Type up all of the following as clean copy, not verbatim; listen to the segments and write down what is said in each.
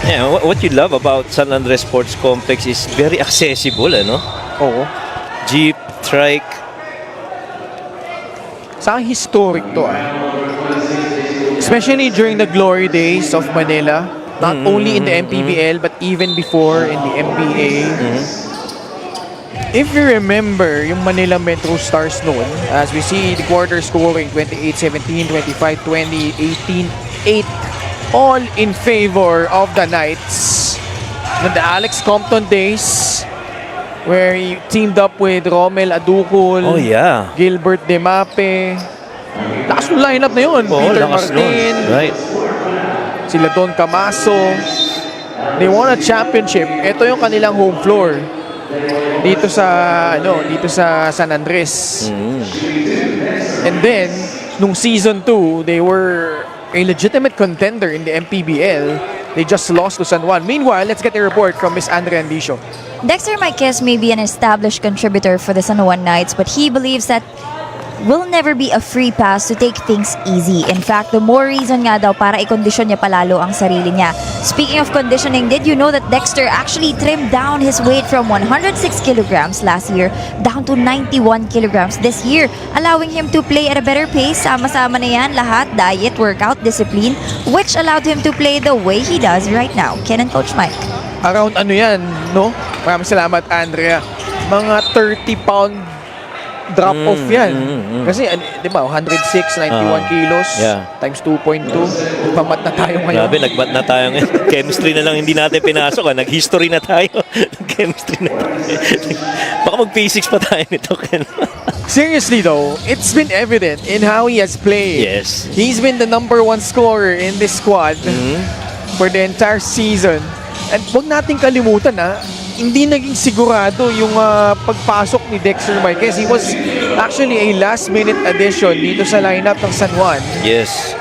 Yeah, what you love about San Andres Sports Complex is very accessible, ano? Oo. Jeep, trike. Sa akin, historic to Especially during the glory days of Manila. Not only in the MPBL, but even before in the MBA. If you remember yung Manila Metro Stars noon, as we see the quarter scoring 28-17, 25-20, 18-8, all in favor of the Knights. The Alex Compton days, where he teamed up with Romel Aducul, Oh, yeah. Gilbert Demape. Lakas ng lineup na yun. Oo, Peter lakas Martin, nun. Right. sila Don Camaso. They won a championship. Ito yung kanilang home floor. Dito sa San Andres. And then nung season 2, they were a legitimate contender in the MPBL. They just lost to San Juan. Meanwhile, let's get a report from Miss Andrea Andicio. Dexter Marquez may be an established contributor for the San Juan Knights, but he believes that will never be a free pass to take things easy. In fact, the more reason nga daw para i-condition niya palalo ang sarili niya. Speaking of conditioning, did you know that Dexter actually trimmed down his weight from 106 kilograms last year down to 91 kilograms this year, allowing him to play at a better pace? Sama-sama na yan lahat, diet, workout, discipline, which allowed him to play the way he does right now. Ken and Coach Mike. Around ano yan, no? Maraming salamat, Andrea. Mga 30-pound drop-off yan. Kasi, di ba, 106, 91 kilos, yeah. times 2.2. Pamat na tayo ngayon. Grabe, nagbat na tayo ngayon. Chemistry na lang hindi natin pinasok. Nag-history na tayo. Chemistry na tayo. Baka mag-physics pa tayo nito, Ken. Seriously though, it's been evident in how he has played. Yes. He's been the #1 scorer in this squad for the entire season. And huwag nating kalimutan hindi naging sigurado yung pagpasok ni Dexter Marquez. He was actually a last-minute addition dito sa lineup ng San Juan. Yes.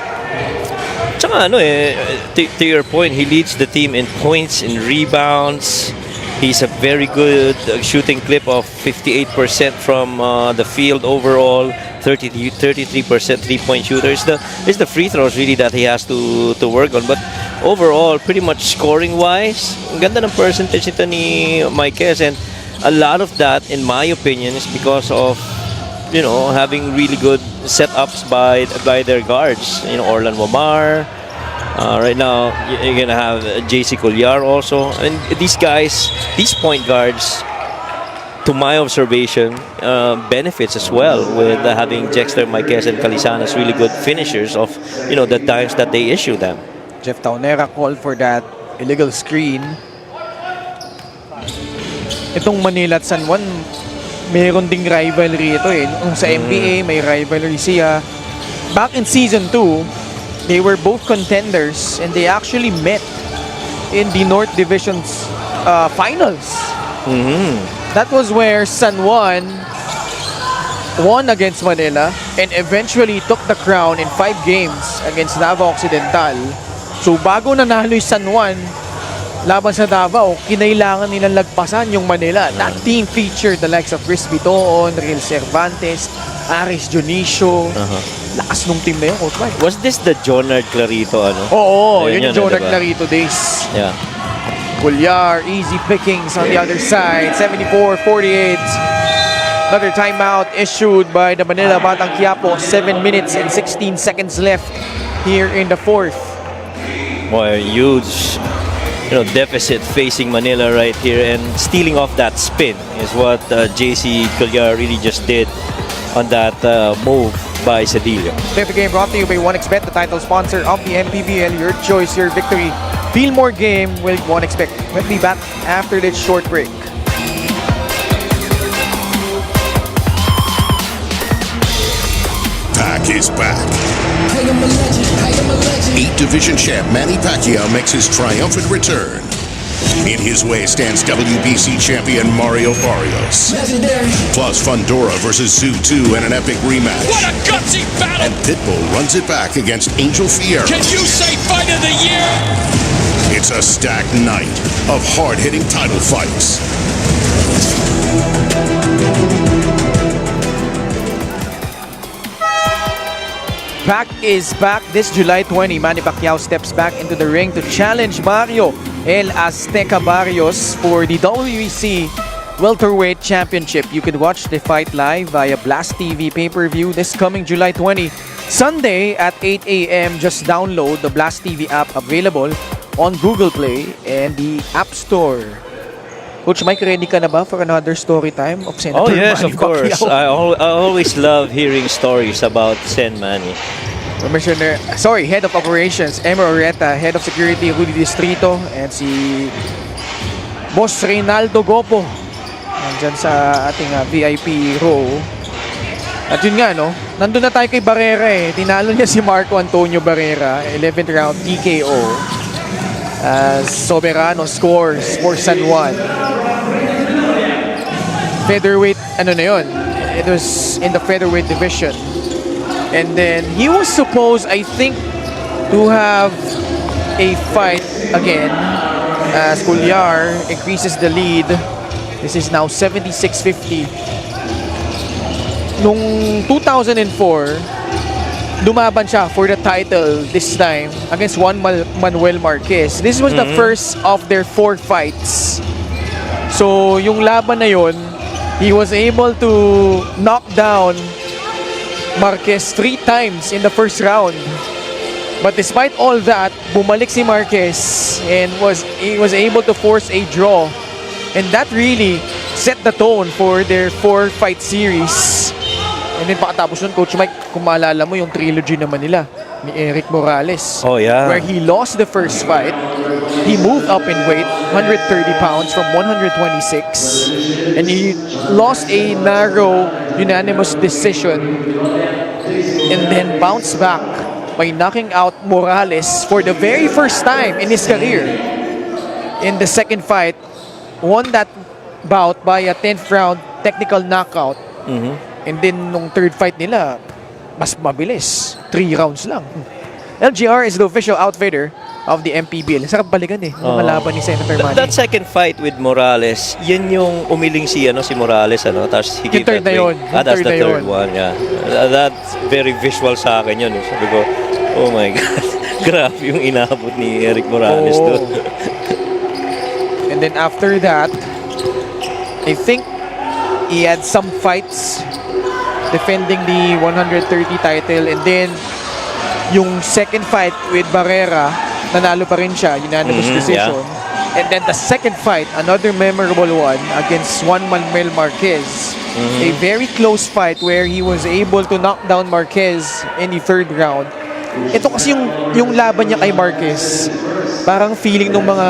Tsaka to your point, he leads the team in points, in rebounds. He's a very good shooting clip of 58% from the field overall, 33% three-point shooter. It's the free throws really that he has to work on. But overall, pretty much scoring-wise, ang ganda ng percentage nito ni Marquez. And a lot of that, in my opinion, is because of having really good setups by their guards. Orlan Wamar. Right now, you're gonna have JC Colliar also. And these guys, these point guards, to my observation, benefits as well with having Dexter Marquez and Calisana as really good finishers of the times that they issue them. Jeff Taunera called for that illegal screen. Itong Manila at San Juan, mayroon ding rivalry ito Sa NBA, may rivalry siya. Back in season 2, they were both contenders and they actually met in the North Division's finals. That was where San Juan won against Manila and eventually took the crown in 5 games against Davao Occidental. So bago nanalo yung San Juan laban sa Davao, kinailangan nilang lagpasan yung Manila. That team featured the likes of Chris Bitoon, Real Cervantes, Aris Dionisio. Lakas nung team na yun, Coach Mike. Was this the Jonard Clarito? Oo, Ayun yun yung Jonard diba? Clarito days. Yeah. Colliar, easy pickings on the other side. 74-48. Another timeout issued by the Manila Batang Quiapo. 7 minutes and 16 seconds left here in the 4th. Boy, huge deficit facing Manila right here, and stealing off that spin is what JC Colliar really just did on that move by Cedillo. The game brought to you by 1xBet, the title sponsor of the MPBL. Your choice, your victory. Feel more game with 1xBet. We'll be back after this short break. Pac is back. 8th Division champ Manny Pacquiao makes his triumphant return. In his way stands WBC champion Mario Barrios. Legendary. Plus Fundora versus Zoo 2 in an epic rematch. What a gutsy battle! And Pitbull runs it back against Angel Fierro. Can you say fight of the year? It's a stacked night of hard-hitting title fights. Pac is back this July 20. Manny Pacquiao steps back into the ring to challenge Mario El Azteca Barrios for the WEC Welterweight Championship. You could watch the fight live via Blast TV pay-per-view this coming July 20. Sunday at 8 a.m. Just download the Blast TV app, available on Google Play and the App Store. Coach Mike, ready ka na ba for another story time of Senator Oh yes, Manny of course. Pacquiao? I always love hearing stories about Sen Manny. Head of Operations, Emma Oreta, Head of Security, Rudy Distrito, and si Boss Reynaldo Gopo. Nandyan sa ating VIP row. At yun nga, no? Nandun na tayo kay Barrera eh. Tinalo niya si Marco Antonio Barrera, 11th round TKO. Soberano scores for San Juan. Featherweight, ano na yun? It was in the featherweight division. And then he was supposed, I think, to have a fight again as Cuellar increases the lead. This is now 76-50. Nung 2004, lumaban siya for the title this time against Juan Manuel Marquez. This was the first of their 4 fights. So, yung laban na yun, he was able to knock down Marquez 3 times in the first round. But despite all that, bumalik si Marquez and he was able to force a draw. And that really set the tone for their 4-fight series. And then pakatapos nun, Coach Mike, kung maalala mo yung trilogy naman nila ni Eric Morales. Oh yeah. Where he lost the first fight. He moved up in weight, 130 pounds from 126. And he lost a narrow, unanimous decision. And then bounced back by knocking out Morales for the very first time in his career. In the second fight, won that bout by a 10th round technical knockout. And then nung third fight nila, mas mabilis. 3 rounds lang. LGR is the official outfitter of the MPBL. Sarap balikan eh, mga laban ni Senator Manny. That second fight with Morales, yun yung umiling si Morales, tapos he gave third that na way. yun. That's the Third na third yun. one, yeah. That's very visual sa akin yun. Sabi ko, oh my God. Grabe yung inabot ni Eric Morales doon. And then after that, I think he had some fights defending the 130 title, and then yung second fight with Barrera, nanalo pa rin siya, unanimous decision. And then the second fight, another memorable one against Juan Manuel Marquez. A very close fight where he was able to knock down Marquez in the third round. Ito kasi yung laban niya kay Marquez, parang feeling ng mga,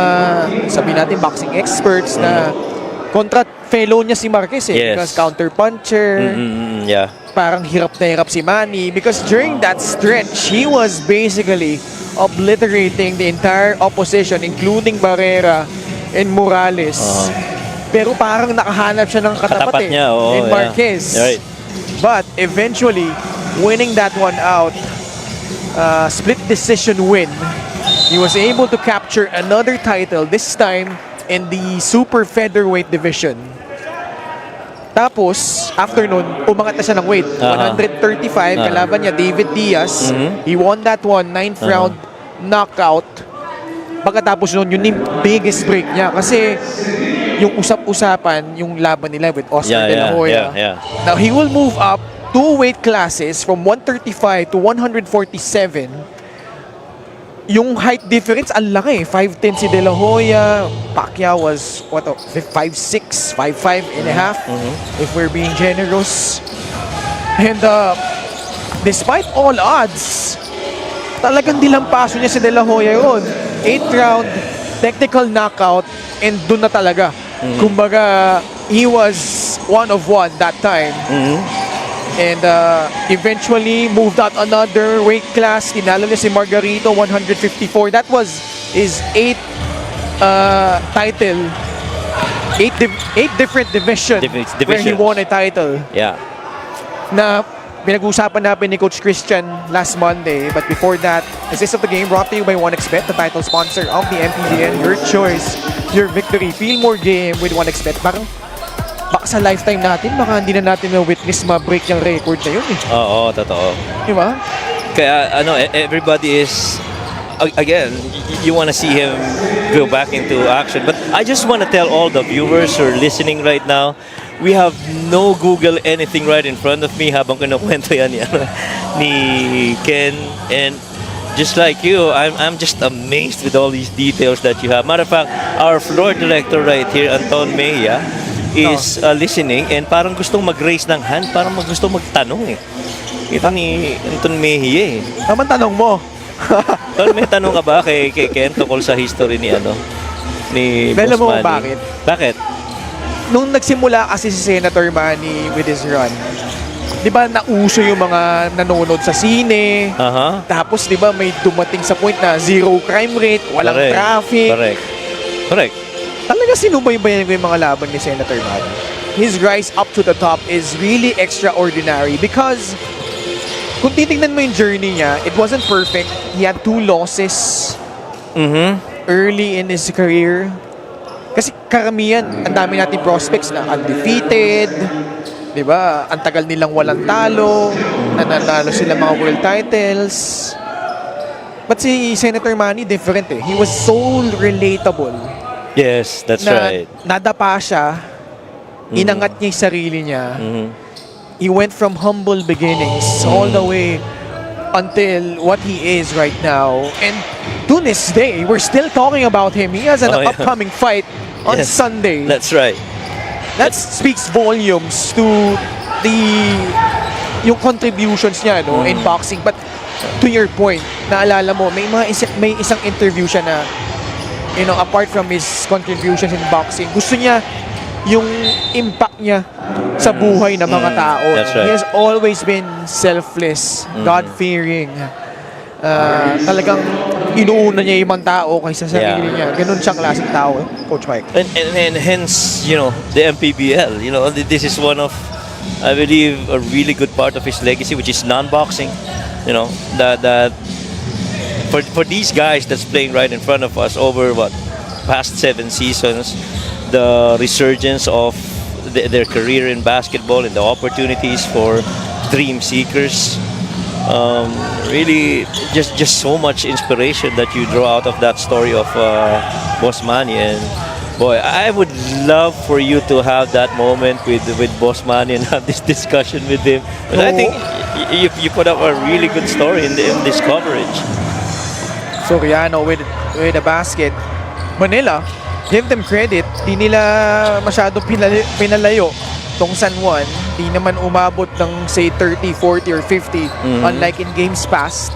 sabi natin, boxing experts na kontra fellow niya si Marquez eh. Yes. Because counter-puncher, Yeah. parang hirap na hirap si Manny. Because during that stretch, he was basically obliterating the entire opposition, including Barrera and Morales. Pero parang nakahanap siya ng katapat eh, niya, in Marquez. Yeah. Right. But eventually, winning that one out, split decision win, he was able to capture another title, this time in the super featherweight division. Tapos, after nun, umangat na siya ng weight. 135, kalaban niya David Diaz. He won that one, 9th round knockout. Pagkatapos nun, yun yung biggest break niya. Kasi, yung usap-usapan, yung laban nila with Oscar De La Hoya. Now, he will move up 2 weight classes from 135 to 147. Yung height difference, ang laki. 5'10 si De La Hoya. Pacquiao was, 5'6", 5'5 and a half, if we're being generous. And despite all odds, talagang dilampaso niya si De La Hoya yun. 8th round, technical knockout, and dun na talaga. Kumbaga, he was 1 of 1 that time. And eventually moved out another weight class. Tinalo niya si Margarito, 154. That was his 8th title. 8 different division where he won a title. Yeah. Na pinag-uusapan natin ni Coach Christian last Monday. But before that, Assist of the Game brought to you by 1xBet, the title sponsor of the MPBL. Your choice, your victory. Feel more game with 1xBet. Parang baka sa lifetime natin, baka hindi na natin na-witness ma-break yung record na yun eh. Oo, totoo. Di ba? Kaya everybody is again, you want to see him go back into action. But I just want to tell all the viewers who are listening right now, we have no Google anything right in front of me habang kinukwento yan ni Ken. And just like you, I'm just amazed with all these details that you have. Matter of fact, our floor director right here, Anton Mejia, is listening and parang gustong mag-raise ng hand, parang gustong magtanong eh. Ito ni Anton Mejia eh. Naman tanong mo. Pero may tanong ka ba kay Ken tungkol sa history ni ni Alam Boss mo Manny? bakit? Bakit? Nung nagsimula kasi si Senator Manny with his run, di ba nauso yung mga nanonood sa sine, Aha. tapos di ba may dumating sa point na zero crime rate, walang Correct. traffic. Correct. Talaga sinubaybayan ko yung mga laban ni Senator Manny. His rise up to the top is really extraordinary because kung titingnan mo yung journey niya, it wasn't perfect. He had 2 losses early in his career. Kasi karamihan, ang dami nating prospects na undefeated, di ba? Ang tagal nilang walang talo, nananalo sila mga world titles. But si Senator Manny, different eh. He was so relatable. Yes, that's Na right. nadapa siya, inangat niya yung sarili niya. He went from humble beginnings all the way until what he is right now. And to this day, we're still talking about him. He has an Oh, yeah. upcoming fight on Yes, Sunday. That's right. That speaks volumes to yung contributions niya in boxing. But to your point, naalala mo, may isang interview siya na apart from his contributions in boxing, gusto niya yung impact niya sa buhay ng mga tao. That's right. He has always been selfless, God-fearing. Talagang inuuna niya yung mga tao kaysa sa sarili niya. Ganun siyang klaseng tao, Coach Mike. And hence, the MPBL, this is one of, I believe, a really good part of his legacy, which is non-boxing. That for these guys that's playing right in front of us over past 7 seasons, the resurgence of their career in basketball and the opportunities for dream seekers, really just so much inspiration that you draw out of that story of Boss Manny. And boy, I would love for you to have that moment with Boss Manny and have this discussion with him. But I think you put up a really good story in this coverage. Soriano with a basket. Manila, give them credit. Di nila masyado pinalayo tong San Juan. Di naman umabot ng say 30, 40 or 50 unlike in games past.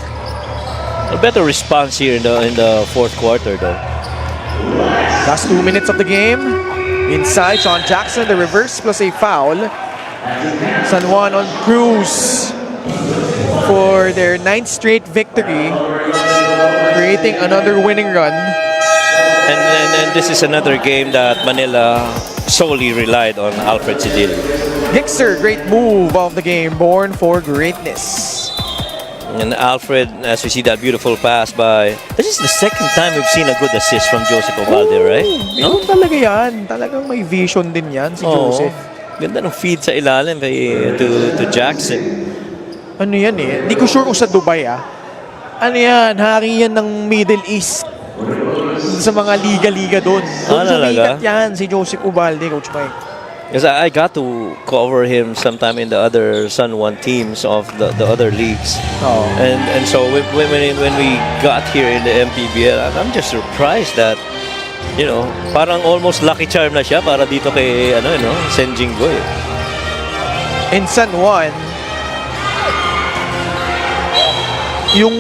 A better response here in the fourth quarter though. Last 2 minutes of the game. Inside, Sean Jackson, the reverse plus a foul. San Juan on cruise for their 9th straight victory, creating another winning run. And this is another game that Manila solely relied on Alfred Cedillo. Gixer, great move of the game, born for greatness. And Alfred, as we see that beautiful pass by, this is the second time we've seen a good assist from Joseph Ovalde, right? No? Talaga yan. Talagang may vision din yan si Joseph. Ganda ng feed sa ilalim to Jackson. Ano yan eh? Hindi ko sure kung sa Dubai Ano yan? Hari yan ng Middle East. Sa mga liga-liga doon. Doon talaga? sumikat yan si Joseph Ubalde, Coach Mike. Because I got to cover him sometime in the other San Juan teams of the other leagues. Oh. And so when we got here in the MPBL, I'm just surprised that, parang almost lucky charm na siya para dito kay Sen Jinggoy. In San Juan, yung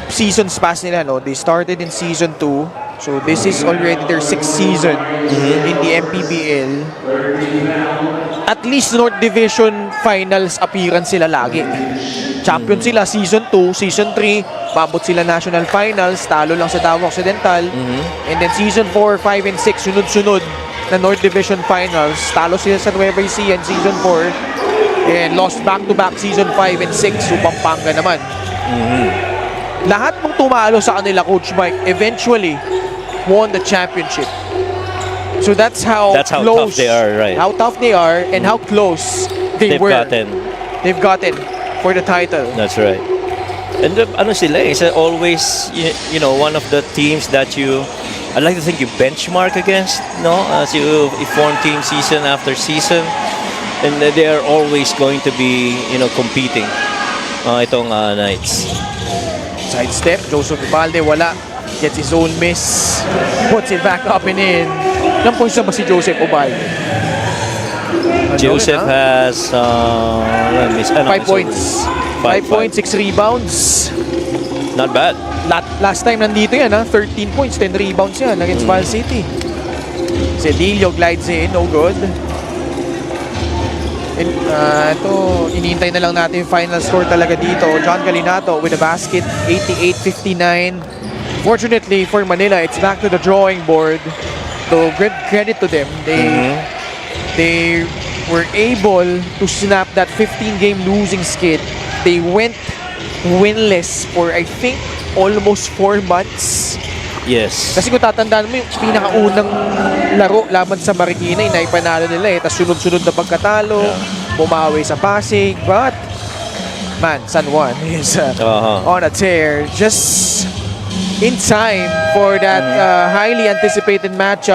seasons pass nila, they started in season 2. So this is already their 6th season in the MPBL. At least North Division Finals appearance sila lagi. Champion sila season 2, season 3, mabot sila National Finals, talo lang sa Davao Occidental. And then season 4, 5, and 6, sunod-sunod na North Division Finals. Talo sila sa Nueva Ecija in season 4 and lost back-to-back season 5 and 6 so Pampanga naman. Lahat ng tumalo sa kanila, Coach Mike, eventually won the championship. So that's how close tough they are, right? How tough they are and how close they've gotten. They've gotten for the title. That's right. And ano sila it's always you know one of the teams that I like to think you benchmark against, no, as you form team season after season, and they are always going to be competing. Itong Knights. Sidestep, Joseph Ubalde, wala. Gets his own miss. Puts it back up and in. Ilang points na ba si Joseph Ubalde? Joseph has 5 points. 5 points, 6 rebounds. Not bad. Last time nandito yan, 13 points, 10 rebounds yan against Val City. Cedillo glides in, no good. Ito, inintay na lang natin yung final score talaga dito. John Galinato with a basket, 88-59. Fortunately for Manila, it's back to the drawing board. So, credit to them. They were able to snap that 15-game losing skid. They went winless for, I think, almost 4 months. Yes. Kasi kung tatandaan mo yung pinakaunang laro laban sa Marikina, naipanalo nila eh. Tapos sunod-sunod na pagkatalo, bumawi sa Pasig. But, man, San Juan is on a tear. Just in time for that highly anticipated matchup.